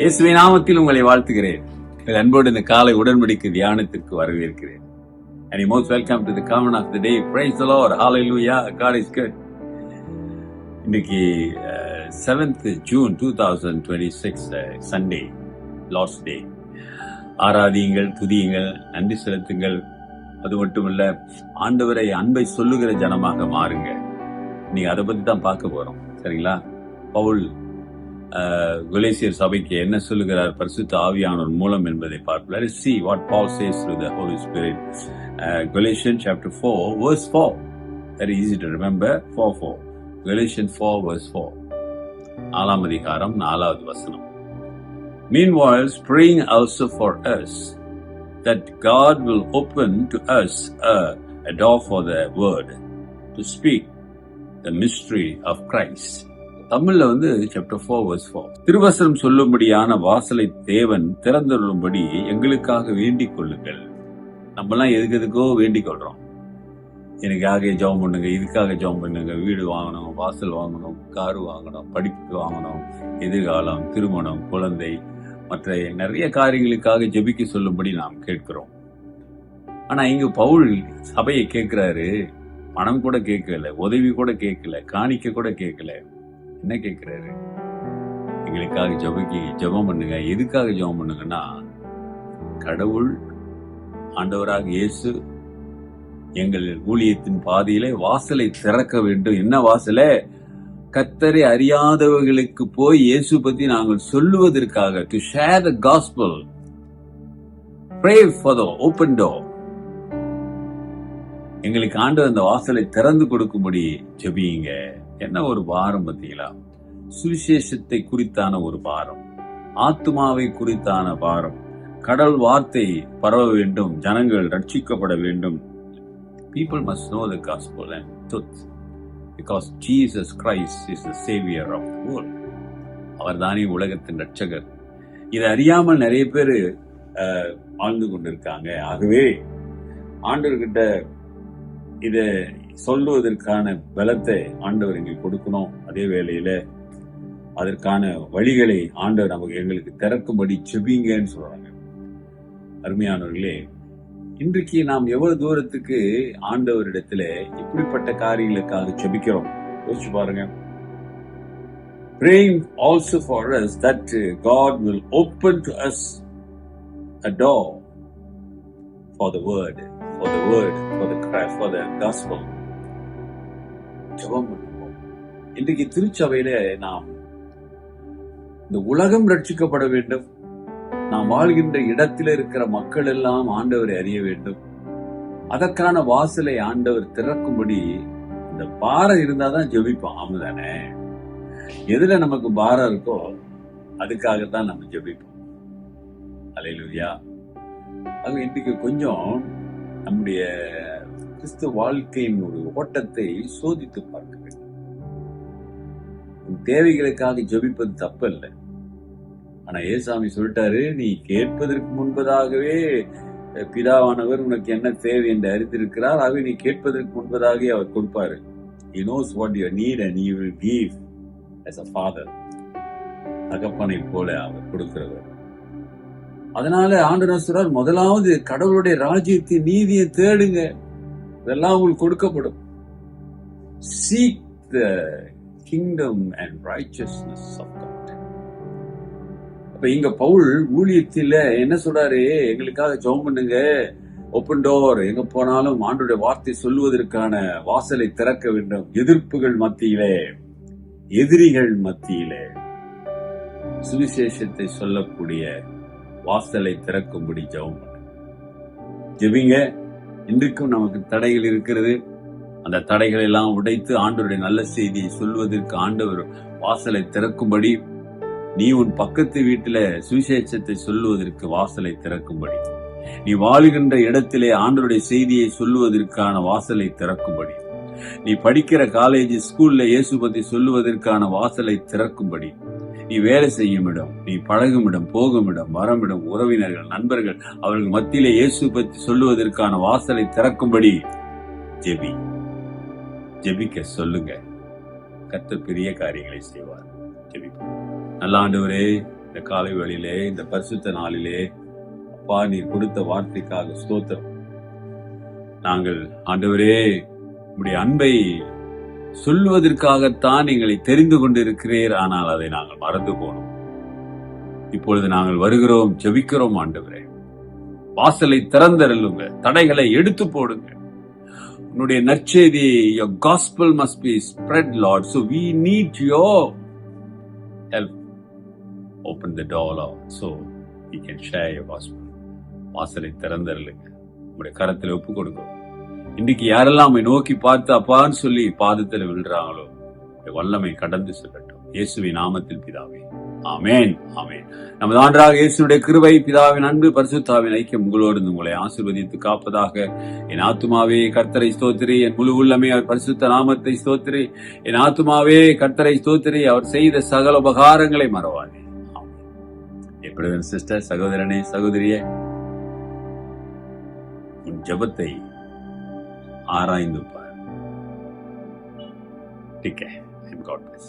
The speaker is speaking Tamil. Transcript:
இயேசுவின் நாமத்தில் உங்களை வாழ்த்துகிறேன். அன்போடு இந்த காலை உடன்படிக்கை தியானத்திற்கு வரவேற்கிறேன். And you most welcome to the common of the day. Praise the Lord. Hallelujah. God is good. இன்னைக்கு 7th June 2026 Sunday, Lord's Day. ஆராதியுங்கள், துதியுங்கள், நன்றி செலுத்துங்கள். அது மட்டுமல்ல, ஆண்டவரை அன்பை சொல்லுகிற ஜனமாக மாறுங்க. நீங்க அதை பத்தி தான் பார்க்க போறோம். சரிங்களா? பவுல் கொலேசியர் சபைக்கு என்ன சொல்லுகிறார் பரிசுத்த ஆவியானவர் மூலம் என்பதை பார்ப்போம். Let us see what Paul says through the Holy Spirit. Galatians chapter 4 verse 4. Very easy to remember. 4:4. Galatians 4 verse 4. 4ஆம் அதிகாரம் 4வது வசனம். Meanwhile, praying also for us that God will open to us a door for the word to speak the mystery of Christ. தமிழ்ல சாப்டர் 4 verse 4. திருவசனம் சொல்லும்படியான வாசலை தேவன் திறந்தருளும்படி எங்களுக்காக வேண்டிக் கொள்ளுங்கள். நம்மலாம் எதுக்கோ வேண்டிக் கொள்றோம். எனக்காக ஜெபம் பண்ணுங்க, இதுக்காக ஜெபம் பண்ணுங்க, வீடு வாங்கணும், வாசல் வாங்கணும், கார் வாங்கணும், படிப்புக்கு வாங்கணும், எதிர்காலம், திருமணம், குழந்தை, மற்ற நிறைய காரியங்களுக்காக ஜெபிக்க சொல்லும்படி நாம் கேட்கிறோம். ஆனா இங்க பவுல் சபையை கேட்கிறாரு, பணம் கூட கேட்கல, உதவி கூட கேட்கல, காணிக்க கூட கேட்கல. என்ன கேட்கிறாரு? எங்களுக்காக ஜெபம் பண்ணுங்க. எதுக்காக ஜெபம் பண்ணுங்கன்னா, கடவுள் ஆண்டவராக இயேசு எங்கள் ஊழியத்தின் பாதையிலே வாசலை திறக்க வேண்டும். என்ன வாசலை? கர்த்தரை அறியாதவர்களுக்கு போய் இயேசு பத்தி நாங்கள் சொல்லுவதற்காக, to share the gospel, pray for the open door. எங்களுக்கு ஆண்டவர் அந்த வாசலை திறந்து கொடுக்கும்படி ஜெபியுங்க. என்ன ஒரு பாரம் பார்த்தீங்களா? சுவிசேஷத்தை குறித்தான ஒரு பாரம், ஆத்துமாவை குறித்தான பாரம், கடவுள் வார்த்தை பரவ வேண்டும், ஜனங்கள் ரட்சிக்கப்பட வேண்டும். People must know the gospel and truth because Jesus Christ is the savior of the world. அவர் தானே உலகத்தின் ரட்சகர். இதை அறியாமல் நிறைய பேர் வாழ்ந்து கொண்டிருக்காங்க. ஆகவே ஆண்டவர்கிட்ட இதை சொல்லுவதற்கான பலத்தை ஆண்டவர் எங்களுக்கு கொடுக்கணும். அதே வேளையில அதற்கான வழிகளை ஆண்டவர் எங்களுக்கு திறக்கும்படி செபிங்கன்னு சொல்றாங்க. அருமையானவர்களே, இன்றைக்கு நாம் எவ்வளவு தூரத்துக்கு ஆண்டவரிடத்துல இப்படிப்பட்ட காரியங்களுக்காக செபிக்கிறோம் யோசிச்சு பாருங்க. Praying also for us that God will open to us a door for the word, for the Christ, for the gospel. ஜெபம் பண்ணுவோம். இன்றைக்கு திருச்சபையில நாம் இந்த உலகம் ரட்சிக்கப்பட வேண்டும். நாம் வாழ்கின்ற இடத்தில் இருக்கிற மக்கள் எல்லாம் ஆண்டவரை அறிய வேண்டும். அதற்கான வாசலை ஆண்டவர் திறக்கும்படி இந்த பாரம் இருந்தாதான் ஜெபிப்போம். ஆமாதானே? எதுல நமக்கு பாரம் இருக்கோ அதுக்காகத்தான் நம்ம ஜெபிப்போம். அல்லேலூயா. அது இன்றைக்கு கொஞ்சம் நம்முடைய கிறிஸ்து வாழ்க்கையின் ஒரு ஓட்டத்தை சோதித்து பார்க்க வேண்டும். தேவைகளுக்காக ஜெபிப்பது தப்பு இல்லை. ஆனா ஏசாமி சொல்லிட்டாரு, நீ கேட்பதற்கு முன்பதாகவே பிதாவானவர் உனக்கு என்ன தேவை என்று அறிந்திருக்கிறார். ஆகவே நீ கேட்பதற்கு முன்பதாகவே அவர் கொடுப்பாரு. He knows what you need and he will give as a father. தகப்பனை போல அவர் கொடுக்கிறவர். அதனால ஆண்டவர் சொல்றார், முதலாவது கடவுளுடைய ராஜ்யத்தின் நீதியை தேடுங்க, இதெல்லாம் உங்களுக்கு கொடுக்கப்படும். Seek the kingdom and righteousness of God. அப்ப இங்க பவுல் ஊழியத்தில என்ன சொல்றாரு? எங்களுக்காக ஜெபம் பண்ணுங்க, ஓபன் டோர். எங்க போனாலும் ஆண்டவருடைய வார்த்தை சொல்லுவதற்கான வாசலை திறக்க வேண்டும். எதிர்ப்புகள் மத்தியிலே, எதிரிகள் மத்தியிலே சுவிசேஷத்தை சொல்லக்கூடிய வாசலை திறக்கும்படி ஜெபம் பண்ணுங்க, ஜெபிங்க. இன்றைக்கும் நமக்கு தடைகள் இருக்கிறது. அந்த தடைகளை எல்லாம் உடைத்து ஆண்டவருடைய நல்ல செய்தியை சொல்வதற்கு ஆண்டவர் வாசலை திறக்கும்படி, நீ உன் பக்கத்து வீட்டுல சுவிசேஷத்தை சொல்லுவதற்கு வாசலை திறக்கும்படி, நீ வாழுகின்ற இடத்திலே ஆண்டவருடைய செய்தியை சொல்லுவதற்கான வாசலை திறக்கும்படி, நீ படிக்கிற காலேஜ் ஸ்கூல்ல இயேசு பத்தி சொல்லுவதற்கான வாசலை திறக்கும்படி, நீ வேலை செய்யும் இடம், நீ பழகும் இடம், போகும் இடம், வரமிடம், உறவினர்கள், நண்பர்கள், அவர்கள் மத்தியிலே இயேசு பற்றி சொல்லுவதற்கான வாசலை திறக்கும்படி ஜெபிக்க சொல்லுங்க. கர்த்தர் பெரிய காரியங்களை செய்வார். ஜெபிப்போம். நல்ல ஆண்டவரே, இந்த காலை வேளையிலே, இந்த பரிசுத்த நாளிலே அப்பா நீர் கொடுத்த வார்த்தைக்காக ஸ்தோத்திரம். நாங்கள் ஆண்டவரே உம்முடைய அன்பை சொல்வதற்காகத்தான் எங்களை தெரிந்து கொண்டிருக்கிறீர், ஆனால் அதை நாங்கள் மறந்து போனோம். இப்பொழுது நாங்கள் வருகிறோம், ஜெபிக்கிறோம் ஆண்டவரே. வாசலை திறந்தருளுங்க, தடைகளை எடுத்து போடுங்க. உன்னுடைய நற்செய்தி, your gospel must be spread, Lord, so we need your help. Open the door, Lord, so we can share your gospel. வாசலை திறந்தருளுங்க, உங்களுடைய கரத்தில் ஒப்பு கொடுக்கும். இன்றைக்கு யாரெல்லாம் நோக்கி பார்த்து அப்பான்னு சொல்லி பாதத்தில் விழுறாங்களோ, வல்லமை கடந்து செல்லட்டும். இயேசுவின் நாமத்தில் பிதாவே, ஆமென், ஆமென். நமது ஆண்டவராக இயேசுவுடைய கிருபை, பிதாவின் அன்பு, பரிசுத்தாவின் ஐக்கியம் உங்களோடு உங்களை ஆசீர்வதித்து காப்பதாக. என் ஆத்துமாவே கர்த்தரை ஸ்தோத்திரி, என் முழு உள்ளமே அவர் பரிசுத்த நாமத்தை ஸ்தோத்திரி. என் ஆத்துமாவே கர்த்தரை ஸ்தோத்திரி, அவர் செய்த சகல உபகாரங்களை மறவாதே. எப்படி சிஸ்டர், சகோதரனே, சகோதரியே, உன் ஜெபத்தை ஆராய்ந்து பார். God bless.